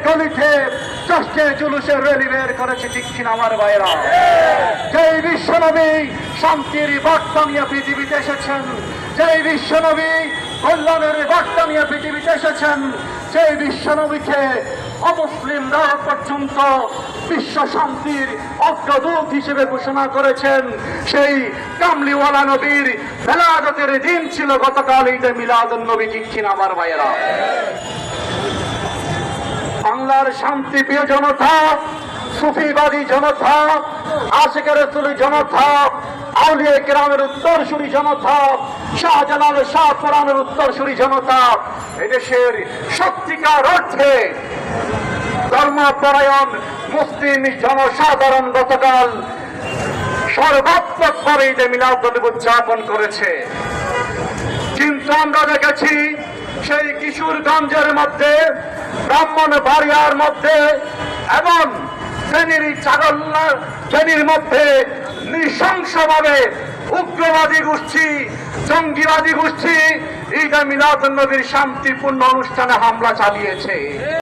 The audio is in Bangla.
গলিতে জশ্নে জুলুসের র্যালি বের করেছে, ঠিক কিনা আমার ভাইরা? যেই বিশ্বনবী শান্তির বার্তা নিয়ে পৃথিবীতে এসেছেন, যেই বিশ্বনবী কল্যাণের বার্তা নিয়ে পৃথিবীতে এসেছেন, সেই বিশ্বনবীকে অমুসলিমরা পর্যন্ত বিশ্ব শান্তির অগ্রদূত হিসেবে ঘোষণা করেছেন। সেই কামলিওয়ালা নবীর মিলাদতের দিন ছিল গতকাল ঈদে মিলাদুন নবী, ঠিক কিনা আমার ভাইরা? বাংলার শান্তিপ্রিয় জনতা, সুফিবাদী জনতা, আশিকে রাসূলের জনতা, আউলিয়া কেরামের উত্তরসূরি জনতা, শাহজালাল শাহপরানের উত্তরসূরি জনতা, এদেশের সত্যিকার অর্থে ধর্মপরায়ণ মুসলিম জনসাধারণ গতকাল সর্বাত্মকভাবে ঈদে মিলাদুন নবী উদযাপন করেছে। কিন্তু আমরা দেখেছি সেই কিশোরগঞ্জের মধ্যে, ব্রাহ্মণবাড়িয়ার মধ্যে এবং ফেনীর মধ্যে নৃশংসভাবে উগ্রবাদী গোষ্ঠী, জঙ্গিবাদী গোষ্ঠী ঈদে মিলাদুন নবীর শান্তিপূর্ণ অনুষ্ঠানে হামলা চালিয়েছে।